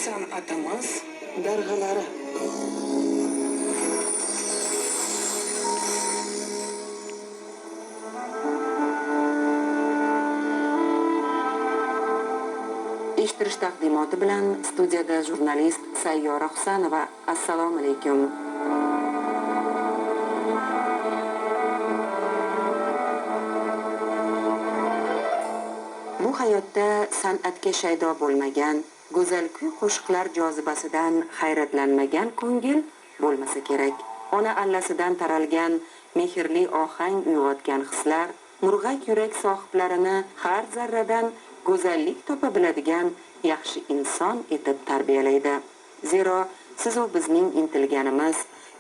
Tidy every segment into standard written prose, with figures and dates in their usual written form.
San'atimiz darg'alari. Eshittirish taqdimoti bilan studiyada jurnalist Sayyora Husanova. Assalomu alaykum. Bu hayotda san'atga shaydo bo'lmagan, go'zal kuy qo'shiqlar jozibasidan hayratlanmagan ko'ngil bo'lmasa kerak. Ona allasidan taralgan mehrli ohang uyg'otgan hislar, murg'ak yurak sohiblarini har zarradan go'zallik topa biladigan yaxshi inson etib tarbiyalaydi. Zero siz u bizning intilganimiz,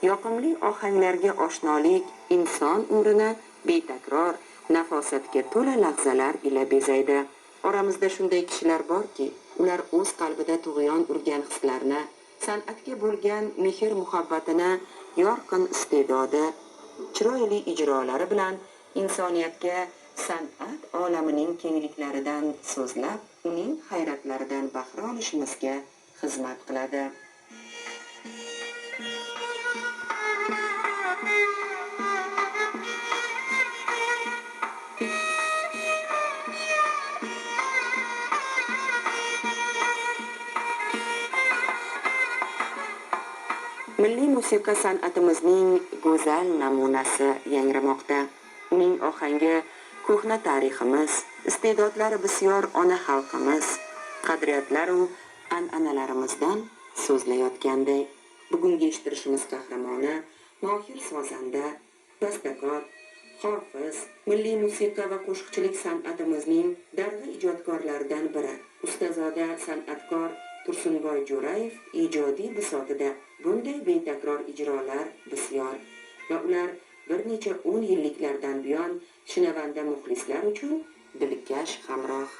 yoqimli ohanglarga oshnolik inson umrini betakror, nafosatga to'la lahzalar ila bezaydi. Oramizda shunday kishilar borki, ular o'z qalbida tug'yon urgan hislarni, san'atga bo'lgan mehr muhabbatini yorqin iste'dodi, chiroyli ijrolari bilan insoniyatga san'at olamining kengliklaridan so'zlab, uning hayratlaridan bahra olishimizga xizmat qiladi. Milliy musiqa san'atimizning go'zal namunasi yangramoqda. Uning ohangi ko'hna tariximiz, iste'dodlari bisyor ona xalqimiz, qadriyatlar u an'analarimizdan so'zlayotganday. Bugungi eshittirishimiz qahramoni mohir sozanda, bastakor, hofiz, milliy musiqa va qo'shiqchilik san'atimizning darg'a ijodkorlaridan biri, ustazoda san'atkor Tursunboy Jo'rayev ijodiy bisotida bunday betakror ijrolar bisyor va ular bir necha 10 yilliklardan buyon shinavanda muxlislar uchun dilkash hamroh.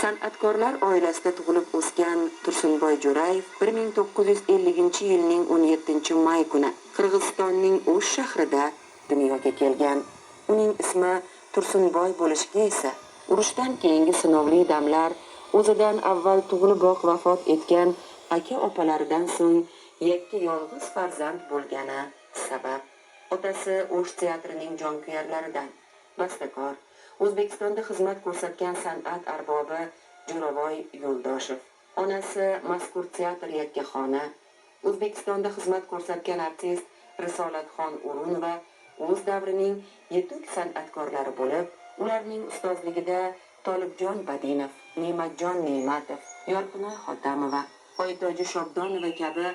San'atkorlar oilasida tug'ilib o'sgan Tursunboy Jo'rayev 1950-yilning 17-may kuni Qirg'izistonning O'sh shahrida dunyoga kelgan. Uning ismi Tursunboy bo'lishiga esa urushdan keyingi sinovli damlar o'zidan avval tug'iliboq vafot etgan aka-opalaridan so'ng yakka yolg'iz farzand bo'lgani sabab. Otasi O'sh teatrining jonkuyarlaridan, bastakor, O'zbekistonda xizmat ko'rsatgan san'at arbobi Jo'ravoy Yo'ldoshev. Onasi mazkur teatr yakkaxoni, O'zbekistonda xizmat ko'rsatgan artist Risolatxon O'runova o'z davrining yetuk san'atkorlari bo'lib, ularning ustozligida Tolibjon Badinov, Ne'matjon Ne'matov, Yorqinoy Xotamova, Oytoji Shobdonova kabi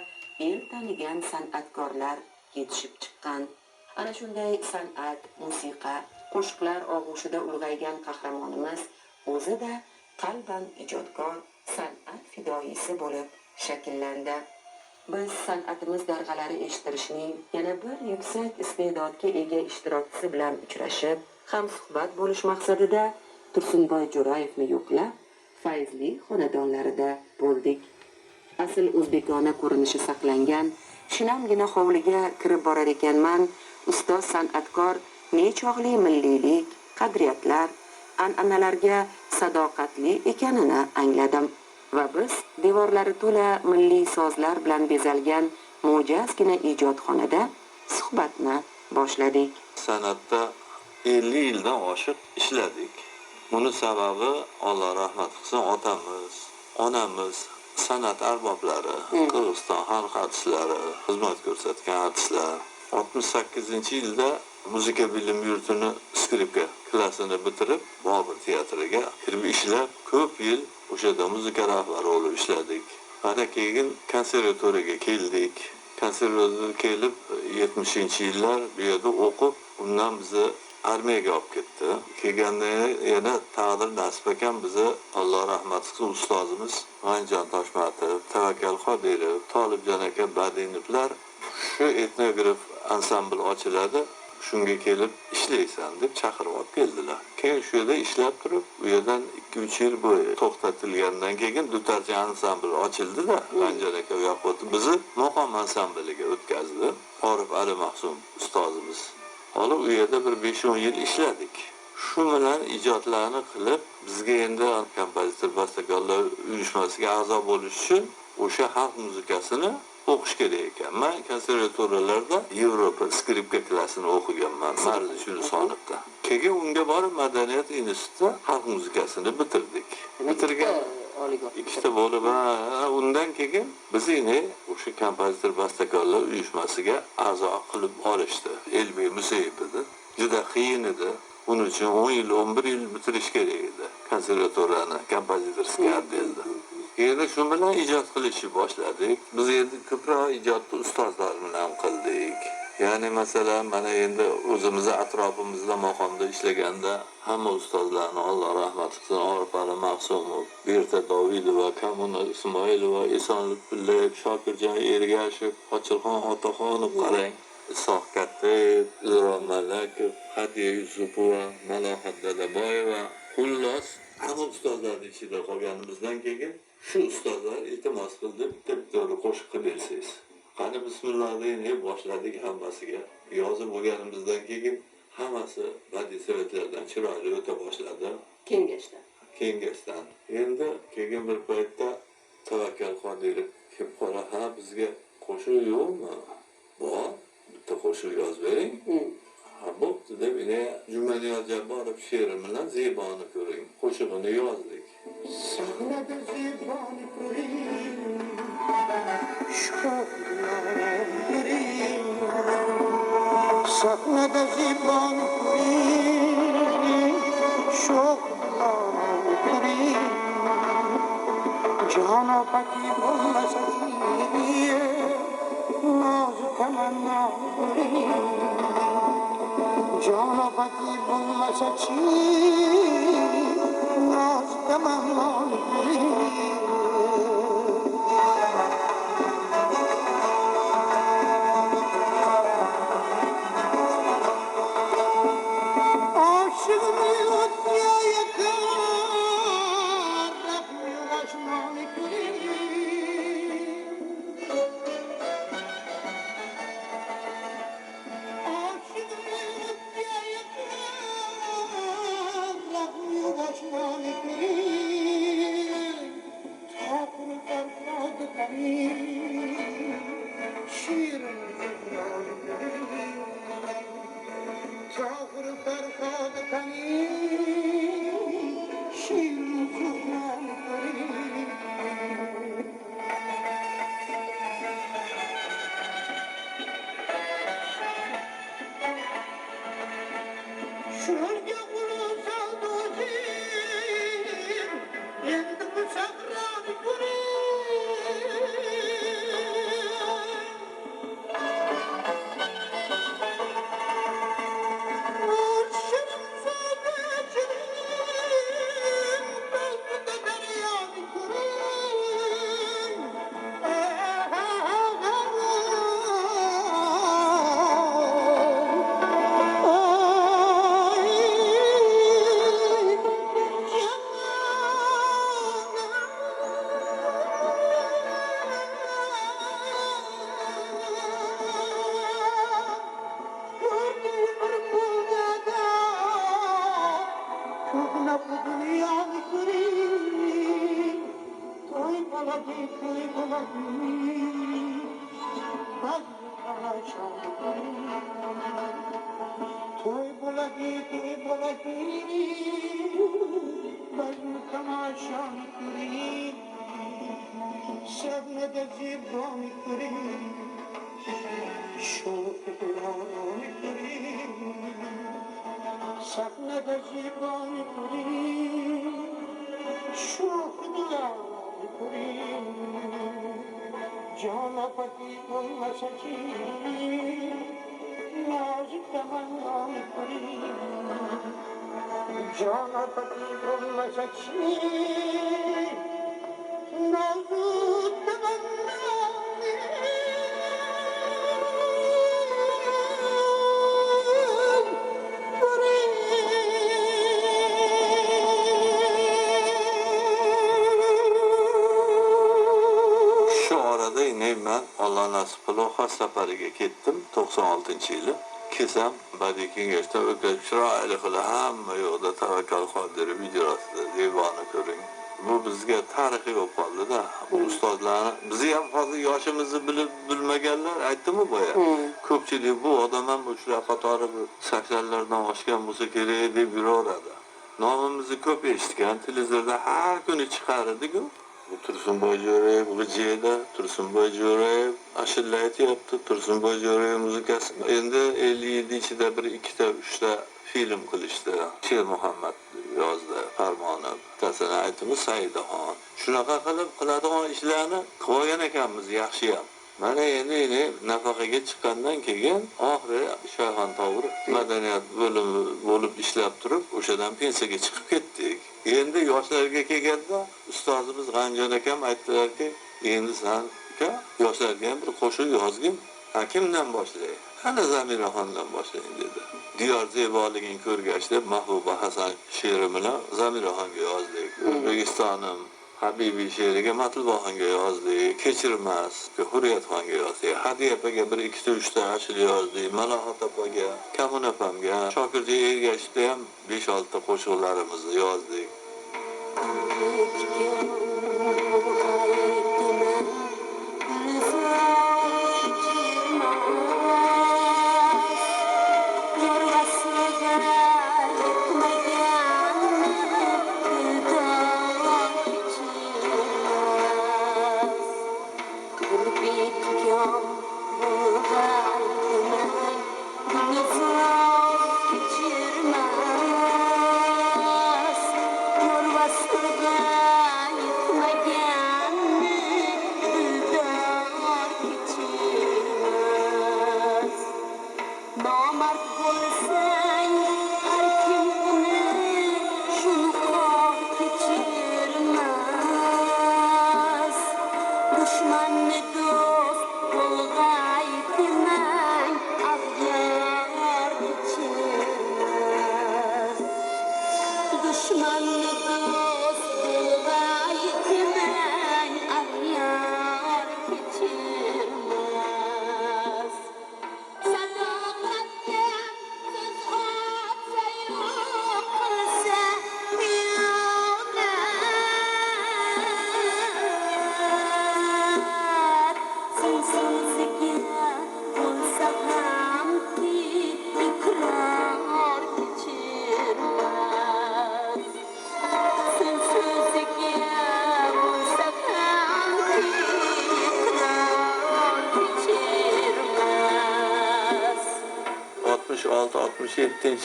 el tanigan san'atkorlar yetishib chiqqan. Ana shunday san'at, musiqa, qo'shiqlar og'ushida ulg'aygan qahramonimiz o'zida qalban ijodkor, san'at fidoyisi bo'lib shakllandi. Biz san'atimiz darg'alari eshittirishning yana bir yuksak iste'dodga ega ishtirokchisi bilan uchrashib, hamsuhbat bo'lish maqsadida Tursunboy Jo'rayevni yo'qlab, fayzli xonadonlarida bo'ldik. Asl o'zbekona ko'rinishi saqlangan shinamgina hovliga kirib borar ekanman, ustoz san'atkor nechog'li milliylik, qadriyatlar, an'analarga sadoqatli ekanini angladim va biz devorlari to'la milliy sozlar bilan bezalgan mo'jazgina ijodxonada suhbatni boshladik. San'atda 50 yildan oshiq ishladik. Buni sababi Alloh rahmat qilsin, otamiz, onamiz san'at arboblari, Qirg'iziston xalq artistlari, xizmat ko'rsatgan artistlar. 68-yilda muzika bilim yurtini skripka klassini bitirib, Bobur teatriga kirib ishlab, ko'p yil o'shada muzika rahbari bo'lib ishladik. Ana keyin konservatoriyaga keldik. Konservatoriyaga kelib 70-yillar bu yerda o'qib, undan bizni armiyaga olib ketdi. Kelganda yana taqdir nasib ekan bizni Alloh rahmat qilsin ustozimiz G'anjon Toshmatov, Tavakkal Qodirov, Tolibjon aka Badinovlar shu etnograf ansambl ochiladi, shunga kelib ishlaysan deb chaqirib olib keldilar. Keyin shu yerda ishlab turib, u yerdan 2-3 yil bo'yi to'xtatilgandan keyin dutarcha ansambl ochildi-da, G'anjon aka u yoqqa o'tib bizni maqom ansambliga o'tkazdi. Orif Ali Mahsum ustozimiz Olib u yerda bir 5-10 yil ishladik. Shu bilan ijodlarni qilib, bizga endi kompozitor bastakorlar uyushmasiga a'zo bo'lish uchun o'sha xalq muzikasini o'qish kerak ekan. Men konservatoriyalarda Yevropa skripka klassini o'qiganman, Marzi Shunusonovda. Keyin unga borib madaniyat institutida xalq muzikasini bitirdik. Bitirgan ikkita bo'lib, undan keyin bizni o'sha kompozitor bastakorlar uyushmasiga a'zo qilib olishdi. Elbek Musayev edi. Juda qiyin edi. Bunun uchun 10 yil, 11 yil bitirish kerak edi. Konservatoriyani kompozitorskiy отделda. Endi shu bilan ijod qilishni boshladik. Biz endi ko'proq ijodni ustozlar bilan qildik. Ya'ni masalan, mana endi o'zimizni atrofimizda maqomda ishlaganda hamma ustozlarni Alloh rahmat qilsin, Orifali Maqsumov, Berta Dovidova, Kamuna Ismoilova, Esonlik Pullayev, Shokirjon Ergashev, Ochilxon Otaxonov qarang. Isoq Kattayev, Ilrom Malakov, Hadiya Yusupova, Malohat Dadaboyeva, xullas hamma ustozlarni ichida qolganimizdan keyin shu ustozlar iltimos qildi, bitta qo'shiq qilib bersangiz. Qani bismillah deyin boshladik hammasiga. Yozib bo'lganimizdan keyin hammasi badiiy sovetlardan chiroyli o'ta boshladi. Kengashdan. Endi keyin bir paytda Tavakkal Qodirov kelib qora, ha bizga qo'shiq yo'qmi? Bor, bitta qo'shiq yozib bering. Ha, bo'pti deb Jumaniyat Jabborov she'ri bilan Zeboni ko'ring. Qo'shig'ini yozdik. Sahnada Zeboni ko'ring, sho'xlarni ko'ring. Sahnada Zeboni ko'ring, sho'xlarni ko'ring. Jonobati bo'lmasa nozu tamanno ko'ring. Jonobati bo'lmasa-chi, noz tamanno Aşığımı o'tga yaqin, rahmi g'ashmoni Shu orada men Alloh nasib qilib haj safariga ketdim 96-yili. Kesam badiiy kengashda o'tib chiroyli qilib hamma yo'lda Tavakkal Qodirov ijrosida devoni ko'ring. Bu bizga tarixiy bo'lib qoldi-da. Ustozlarni bizni ham hozir yoshimizni bilib bilmaganlar aytdimi boya. Ko'pchilik bu odam ham shular qatori 80lardan oshgan bo'lsa kerak deb yuraveradi. Nomimizni ko'p eshitgan, televizorda har kuni chiqardik-ku. Bu Tursunboy Jo'rayev G'ijeda, Tursunboy Jo'rayev ashula aytyapti, Tursunboy Jo'rayev muzikasi. Endi 50 yil ichida bir ikkita, uchta film qilishdi. Sher Muhammad yozdi, Farmonov. Tasini aytimiz Saidaxon. Shunaqa qilib qiladigan ishlarni qilgan ekanmiz, yaxshi ham. Mana endi nafaqaga chiqqandan keyin oxiri Shayxon Tovur madaniyat bo'limi bo'lib ishlab turib, o'shadan pensiyaga chiqib ketdik. Endi yoshlarga kelganda ustozimiz G'anjon akam aytdilarki, endi sen yoshlarga ham bir qo'shiq yozgin. Kimdan boshlaydi? Ana Zamiraxondan boshlaying dedi. Diyor zeboligini ko'rgach deb Mahbuba Hasan she'ri bilan Zamiraxonga yozdik. O'zbekistonim Habibiy she'riga Matlboxonga yozdik. Kechirmas Hurriyat xonga yozdik. Hadiya opaga bir ikkita uchta ashula yozdik. Malohat opaga, Kamun opamga, Shokirjon Ergashevga ham 5-6 ta qo'shiqlarimizni yozdik.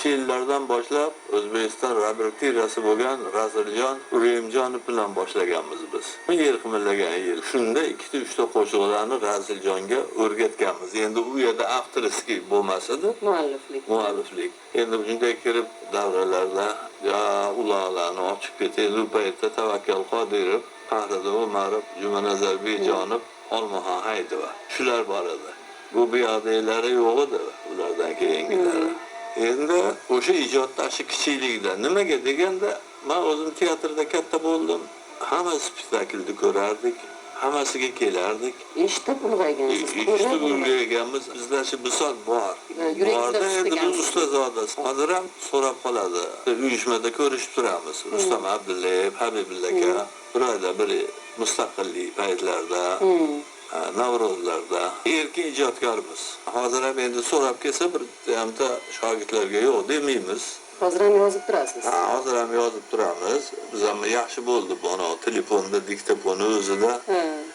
Yillardan boshlab O'zbekiston repertuariyasi bo'lgan Raziljon Uremjonov bilan boshlaganmiz biz. 1000 yil qimillagan yil. Shunda 2-3 ta qo'shiqlarni Raziljonga o'rgatganmiz. Endi u yerda avtorskiy bo'lmasadi, mualliflik. Endi shunday kirib davralarda ularni ochib ketdi. Bu paytda Tavakkal Qodirov, Faxriddin Umarov, Jumanazar Bejonov, Olmaxon Haydova shular bor edi. Bu biyodaylari yo'q edi ulardan keyingilari. Endi o'sha ijoddashi kichikligida nimaga deganda, men o'zim teatrda katta bo'ldim. Hamma spektaklni ko'rardik, hammasiga kelardik. Eshitib ulg'aygansiz. Eshitib ulg'ayganmiz. Bizda shu bisot bor. Borda endi biz ustozodasi. Hozir ham so'rab qoladi. Uyushmada ko'rishib turamiz. Rustam Abdullayev, Habibulla aka, biroda bir mustaqillik paytlarda Navruzlarda erkin ijodkormiz. Hozir ham endi so'rab kelsa bir hamda shogirdlarga yo'q demaymiz. Hozir ham yozib turasiz. Hozir ham yozib turamiz. Biz ham yaxshi bo'ldi buni telefonda, diktafonni o'zida.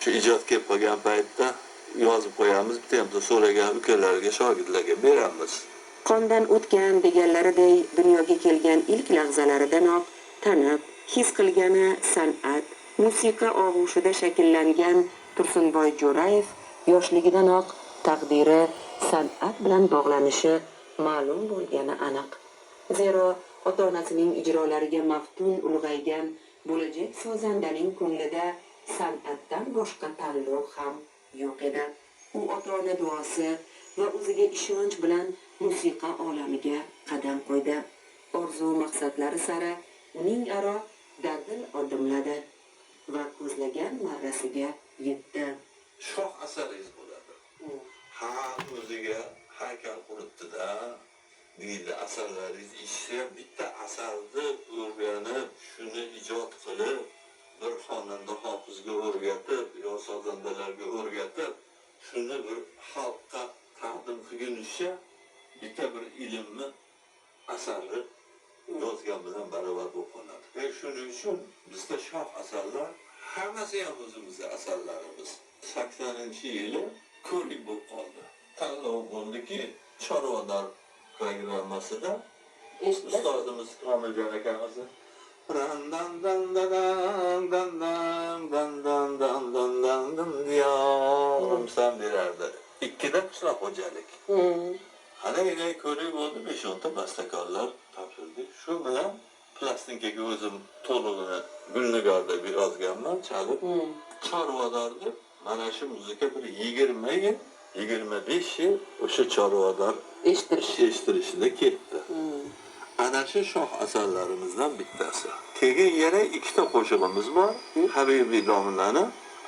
Shu ijod kelib qolgan paytda yozib qo'yamiz. Bitta hamda so'ragan ukalarga, shogirdlarga beramiz. Qondan o'tgan deganlariday dunyoga kelgan ilk lahzalardan tanib, his qilgani san'at, musiqa og'ushida shakllangan Tursunboy Jo'rayev yoshligidanoq taqdiri san'at bilan bog'lanishi ma'lum bo'lgani aniq. Zero ota-onasining ijrolariga maftun ulg'aygan bo'lajak sozandaning ko'nglida san'atdan boshqa tanlov ham yo'q edi. U ota-ona duosi va o'ziga ishonch bilan musiqa olamiga qadam qo'ydi. Orzu maqsadlari sari uning aro dadil odimladi va ko'zlagan marrasiga yetdi. Shoh asaringiz bo'ladi. Ha, o'ziga haykal quritdi-da, deydi asarlaringiz eshitsa bitta asarni o'rganib shuni ijod qilib bir xonanda hofizga o'rgatib yo sozandalarga o'rgatib shuni bir xalqqa taqdim qilgunicha bitta bir ilmni asarni yozgan bilan barobar bo'lib qoladi. Shuning uchun bizda shoh asarlar hammasi ham o'zimizni asarlarimiz. 80-yili ko'rik bo'lib qoldi. Tanlov bo'ldiki, Chorvador programmasida ustozimiz Komiljon akamiz san berardi. 2da qishloq xo'jalik. Ana yana ko'rik bo'ldi, 5-10 ta bastakorlar topshirdik. Shu bilan plastinkaga o'zim to'lig'ini Gulnigarda yozganman, chalib. Chorvador deb mana shu muzika bir 20-25 yil o'sha Chorvador eshittirishida ketdi. Ana shu shoh asarlarimizdan bittasi. Keyin yana 2 ta qo'shig'imiz bor. Habibiy domlani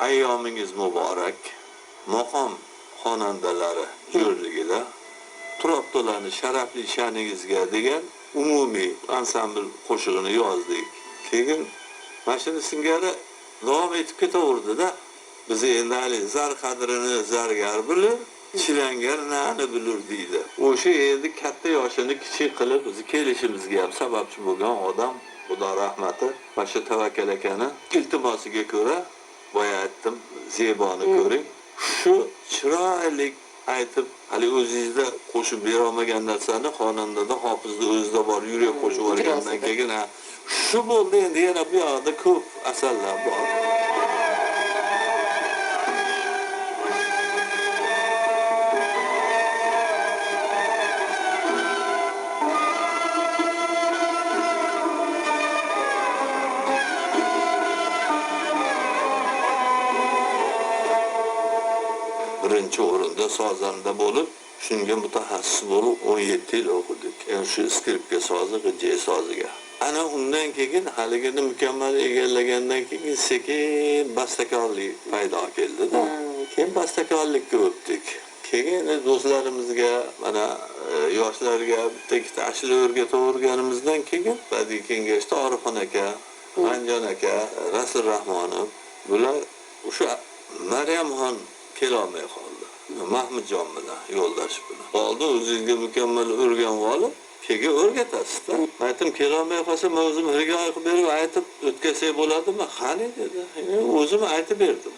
ayyomingiz muborak. Maqom xonandalari jo'rligida Turobto'larni sharafli sha'ningizga degan umumiy ansambl qo'shig'ini yozdik. Keyin mashina singari davom etib ketaverdi-da. Biz endi hali zar qadrini zargar bilir, chilangar nani bilir deydi. O'sha endi katta yoshini kichik qilib bizni kelishimizga ham sababchi bo'lgan odam, Xudo rahmati, Masha Tavakkal akani iltimosiga ko'ra boya aytdim, Zeboni ko'ring. Shu chiroyli aytib, hali o'zingizda qo'shib bera olmagan narsani xonandada, hofizda o'zida bor, yurak qo'shib olgandan keyin shu bo'ldi. Endi yana bu yoqda ko'p asarlar bor. Birinchi o'rinda sozanda bo'lib, shunga mutaxassis bo'lib 17 yil o'qidik. Yani shu skripka sozi, g'ijay soziga. Ana undan keyin haligini mukammal egallagandan keyin sekin bastakorlik paydo keldi-da. Keyin bastakorlikka o'tdik. Keyin do'stlarimizga, mana yoshlarga bitta ikkita ashula o'rgataverganimizdan keyin badiiy kengashda Orifxon aka, Anjon aka, Rasul Rahmonov bular o'sha Maryamxon kelolmay qoldi. Mahmudjon bilan yo'ldosh bilan. Qoldi o'zingizga mukammal o'rganib olib, keyin o'rgatasiz-da. Aytdim, kelolmay qolsa, men o'zim hirgoy qilib berib aytib o'tkazsak bo'ladimi? Qani dedi. O'zim aytib berdim.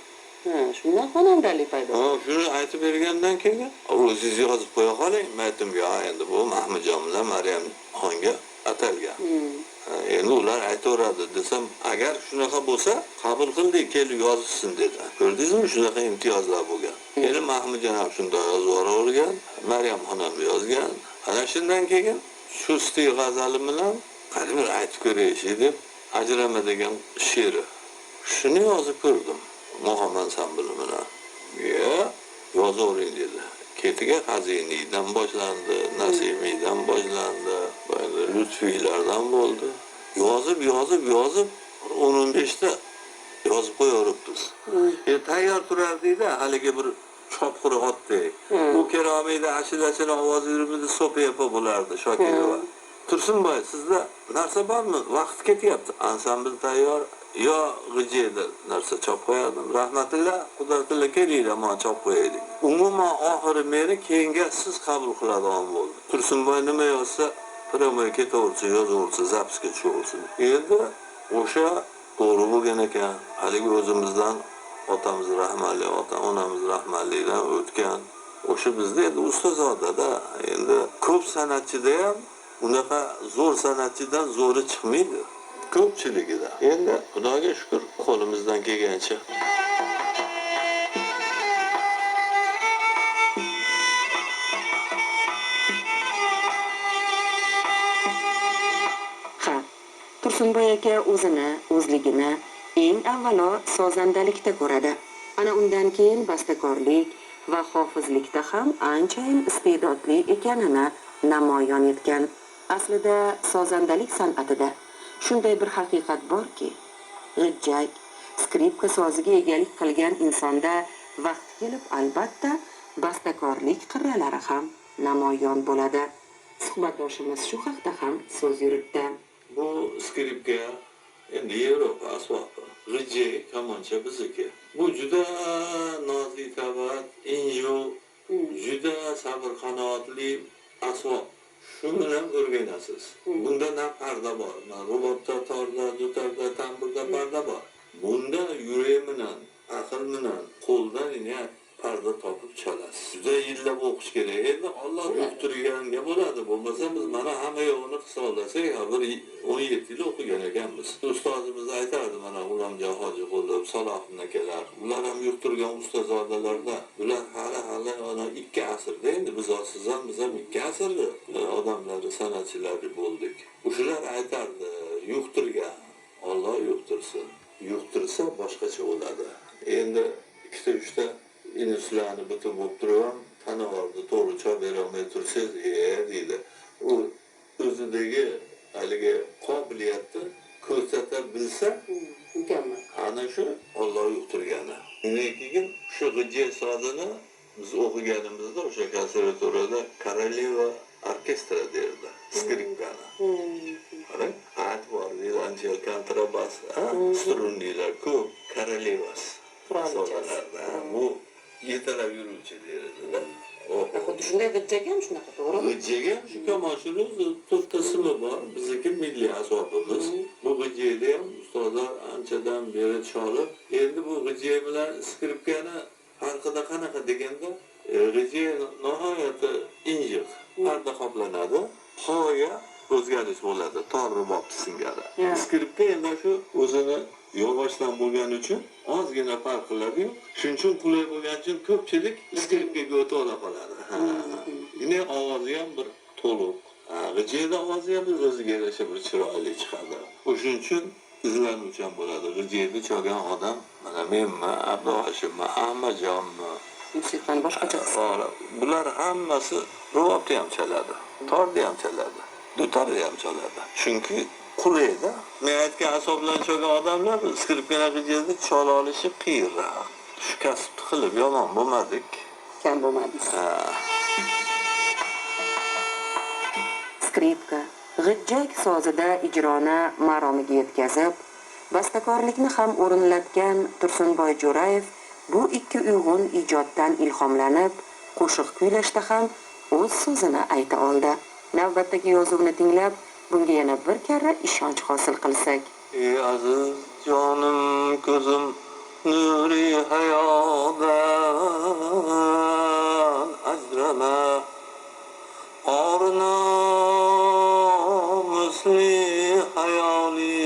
Shundan xonandalik paydo. Shuni aytib bergandan keyin o'zingiz yozib qo'ya qoling. Men aytdim, "Yo, endi bu Mahmudjon bilan Maryamxonga atalgan." Endi ular aytaveradi desam, agar shunaqa bo'lsa, qabul qildik, kelib yozsin dedi. Ko'rdingizmi, shunaqa imtiyozlar bo'lgan. Endi Mahmudjon ham shunday yozavergan, Maryamxon ham yozgan. Ana shundan keyin shu stil g'azali bilan qani bir aytib ko'raylik deb Ajrama degan she'ri. Shuni yozib ko'rdim. Muhammad ansambli bilan. Yozavering dedi. Ketiga Xaziniydan boshlandi, Nasimiydan boshlandi, Lutfiylardan bo'ldi. Yozib 10-15 ta yozib qo'yaveribmiz. Tayyor turardida, haligi bir chopqir otdek. U Keromiyda ashulachini ovoz yuribdi, So'piyepa bo'lardi, Shokirova. Tursunboy, sizda narsa bormi? Vaqt ketyapti. Ansambl tayyor. Yo g'ijayda narsa chop qo'yadim. Rahmatulloh, Qudratilla kelinglar, men chop qo'yaylik. Umuman oxiri meni keyinga siz qabul qiladigan bo'ldi. Tursunboy nima yozsa, promoga ketaversin, yozaversin, zapiska tushaversin. Endi o'sha to'g'ri bo'lgan ekan. Haligi o'zimizdan otamiz rahmatli, onamiz rahmatlidan o'tgan. O'sha bizda endi ustozoda-da, endi ko'p san'atchida ham unaqa zo'r san'atchidan zo'ri chiqmaydi. Ko'pchiligida. Endi Xudoga shukr, qo'limizdan kelgancha. Tursunboy aka o'zligini eng avvalo sozandalikda ko'radi. Ana undan keyin bastakorlik va hofizlikda ham anchayin iste'dodli ekanini namoyon etgan. Aslida sozandalik san'atida shunday bir haqiqat borki, g'ijjak, skripka soziga egalik qilgan insonda vaqt kelib albatta bastakorlik qirralari ham namoyon bo'ladi. suhbatdoshimiz shu haqda ham so'z yuritdi. Bu skripka endi Yevropa asbobi. G'ijja, kamoncha bizniki. Bu juda nozitabat, inju, juda sabr-qanoatli asbob. Shu bilan o'rganasiz. Bunda na parda bor, na robotda, torda, dutarda, tamburda parda bor. Bunda yurak bilan, aql bilan, qo'ldan parda topib chalasiz. Juda yillab o'qish kerak. Endi Alloh yuqtirganga bo'ladi. Bo'lmasa biz mana hamma yo'qni hisoblasak, bir 17 yil o'qigan ekanmiz. Ustozimiz aytardi, mana G'ulomjon Hojiqulov, Salohiddin akalar. Ular ham yuqtirgan ustozodalarda. Ular hali ona 2 asrda endi siz ham biz ham 2 asrda odamlar san'atchilari bo'ldik. O'shalar aytardi, yuqtirgan. Alloh yuqtirsin. Yuqtirsa boshqacha bo'ladi. Endi 2-3 ta insularni bitib bo'lib turib ham tanavorni to'g'ri chop berolmay tursangiz, deydi. U o'zidagi haligi qobiliyatni ko'rsata bilsa, Mukammal. ana shu Alloh yuqtirgani. Undan keyin shu g'ijja sozini biz o'qiganimizda o'sha konservatoriyada Koroleva orkestri derdi, skripkani. Qarang, at bor, violonchel, kontrabas, strunnilar ko'p, Korolevas. Bu yetalab yuruvchi derdi. Xuddi shunday g'ijjaga ham shunaqa, to'g'rimi? G'ijjaga shu kamonchini o'zi 4 ta simi bor. Bizniki milliy asbobimiz. Bu g'ijjada ham ustozlar anchadan beri cholib, endi bu g'ijja bilan skripkani farqida qanaqa deganda, g'ijja nihoyatda injiq, parda qoplanadi, havoga o'zgarish bo'ladi, tor rubob singari. Skripka endi shu o'zini yog'ochdan bo'lgani uchun ozgina farq qiladi. Shuning uchun qulay bo'lgani uchun ko'pchilik skripkaga o'tib ola qoladi. Yine ovozi ham bir to'liq. G'ijjada ovozi ham o'ziga yarasha bir chiroyli chiqadi. O'shuning uchun izlanuvchan bo'ladi. G'ijjada chalgan odam, mana menmi, Abduhashimmi, Ahmadjonmi, Musiqani boshqacha bular hammasi rubobda ham chaladi, torda ham chaladi, dutorda ham chaladi. Chunki qulayda. Men aytgan asboblar chalgan odamlar skripkalar g'ijjada chala olishi qiyinroq. Shu kasbni qilib yomon bo'lmadik. kam bo'lmadingiz. Skripka g'ijjak sozida ijroni maromiga yetkazib, bastakorlikni ham o'rinlatgan Tursunboy Jo'rayev bu ikki uyg'un ijoddan ilhomlanib, qo'shiq kuylashda ham o'z so'zini ayta oldi. Navbatdagi yozuvni tinglab, bunga yana bir karra ishonch hosil qilsak. Ey aziz jonim, ko'zim nuri hayodan ajrama, ornamusli hayoli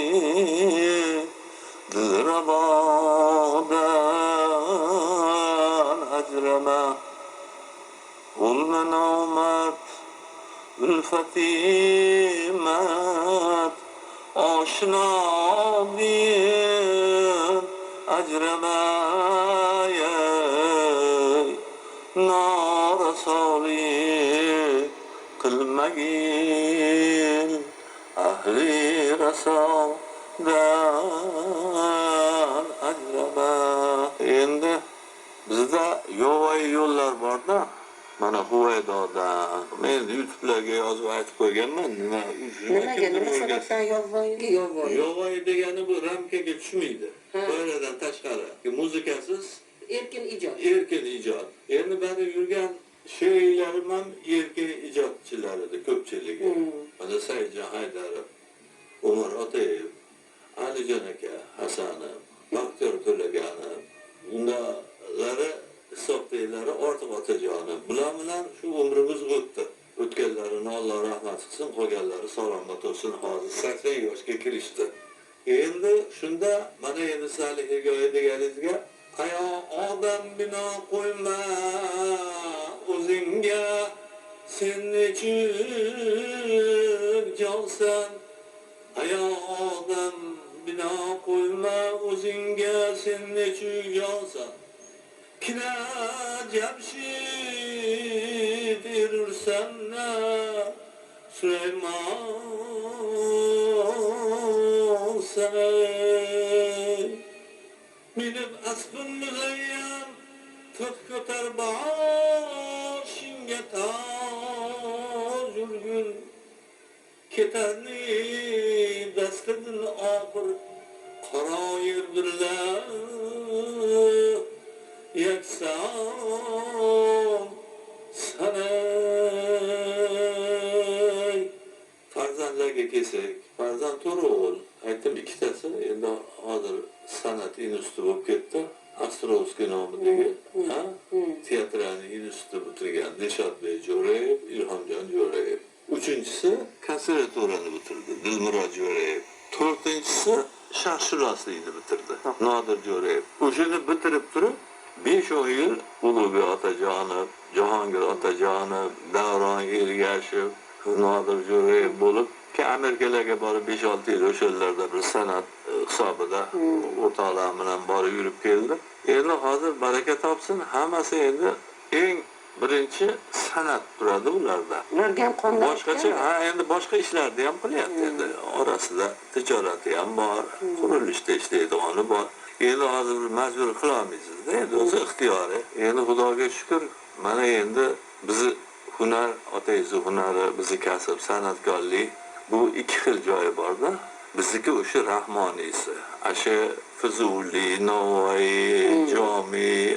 dilrabodan ajrama, ulmen omad ülfetimet aşina bin acremeye nar sali kılmagil ahli rasadan acreme. Endi bizda yovvoyi yo'llar borda. Mana Huvaydodan, men YouTube'larga yozib aytib qo'yganman, nima sababdan yovvoyi? Yovvoyi degani bu ramkaga tushmaydi. Qo'yradan tashqari. Muzikasiz Erkin ijod. erkin ijod. Endi bari yurgan she'rlarim ham erkin ijodchilar edi ko'pchiligi. Mana Saidjon Haydarov, Umar Otayev, Alijon aka, Hasanov, Baxtiyor To'laganov, bundalari hisoblaylari ortiq otajonim. Bular bilan shu umrimiz o'tdi. O'tganlarini Alloh rahmat qilsin, qolganlari salomat bo'lsin. Hozir 80 yoshga kirishdi. Endi shunda mana endi sizlarga hikoya deganingizga, ayo odam bino qo'yma o'zingga, sen nechun jonsan. Ayo odam bino qo'yma o'zingga, sen nechun jonsan. Kina Cemşit irursanna Süleyman sana minib asbın müzeyyem tık köter başınga tac ürgün ketarli dastidan oxir qaro yer birlar yakson sanay. Farzandlarga kelsak, farzand to'rt o'g'il. Aytdim ikkitasi endi hozir san'at instituti bo'lib ketdi. Astrovskiy nomidagi teatralni institutini bitirgan Dilshodbek Jo'rayev, Ilhomjon Jo'rayev. Uchinchisi konservatoriyani bitirdi, Dilmurod Jo'rayev. To'rtinchisi sharqshunoslikni bitirdi, Nodir Jo'rayev. O'shani bitirib turib 5-10 yil Ulug'bek Otajonov, Jahongir Otajonov, Davron Ergashev, Nodir Jo'rayev bo'lib, ki Amerikalarga borib 5-6 yil o'shalarda bir san'at hisobida o'rtoqlar bilan borib yurib keldi. Endi hozir baraka topsin, hammasi endi eng birinchi san'at turadi ularda. Ularga ham qondan Boshqacha, endi boshqa ishlarni ham qilyapti endi. Orasida tijorati ham bor, qurilishda ishlaydigani bor. Endi hozir majbur qilolmaysiz-da, endi o'zi ixtiyori. Endi Xudoga shukr, mana endi bizni hunar, otangizni hunari, bizni kasb, san'atkorlik bu ikki xil joyi bor-da. Bizniki o'sha rahmoniysi, asha Fuzuli, Navoiy, Jomi,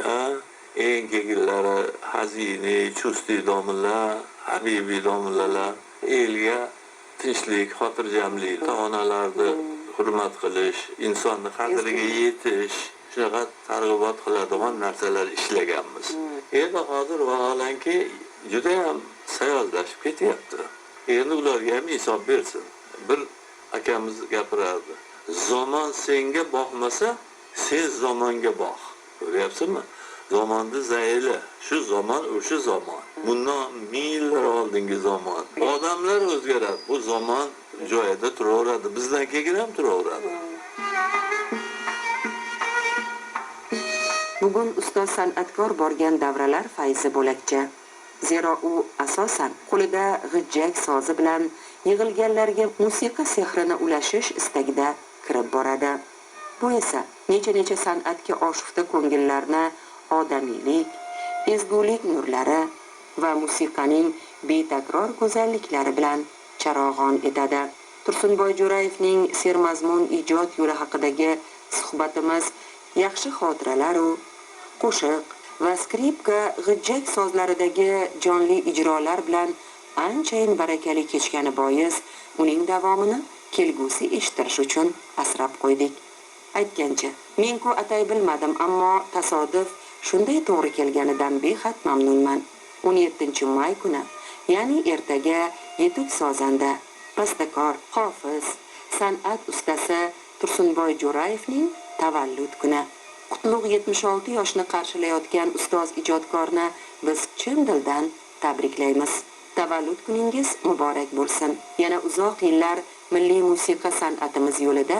eng kegillari Hazini, Chusti domlalar, Habibiy domlalar, elga tinchlik, xotirjamlik, onalarni hurmat qilish, insonni qadriga yetish, shunaqa targ'ibot qiladigan narsalar ishlaganmiz. Endi hozir vaholanki juda ham sayozlashib ketyapti. Endi ularga ham hisob bersin. Bir akamiz gapirardi. Zamon senga boqmasa, sen zamonga boq. Ko'ryapsizmi? Zamonni zayli, shu zamon o'sha zamon. Bundan ming yillar oldingi zamon. Odamlar o'zgaradi. Bu zamon joyida turaveradi. Bizdan keyin ham turaveradi. Bugun ustoz san'atkor borgan davralar fayzi bo'lakcha. Zero u asosan qo'lida g'ijjak sozi bilan yig'ilganlarga musiqa sehrini ulashish istagida kirib boradi. Bu esa necha san'atga oshufta ko'ngillarni odamiylik, ezgulik nurlari va musiqaning betakror go'zalliklari bilan charog'on etadi. Tursunboy Jo'rayevning sermazmun ijod yo'li haqidagi suhbatimiz yaxshi xotiralar u qo'shiq va skripka g'ijjak sozlaridagi jonli ijrolar bilan anchayin barakali kechgani bois uning davomini kelgusi eshittirish uchun asrab qo'ydik. Aytgancha, men-ku atay bilmadim, ammo tasodif shunday to'g'ri kelganidan behad mamnunman. 17-may kuni, ya'ni ertaga yetuk sozanda, bastakor, hofiz, san'at ustasi Tursunboy Jo'rayevning tavallud kuni. Qutlug' 76 yoshni qarshilayotgan ustoz ijodkorni biz chin dildan tabriklaymiz. Tavallud kuningiz muborak bo'lsin. Yana uzoq yillar milliy musiqa san'atimiz yo'lida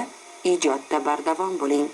ijodda bardavom bo'ling.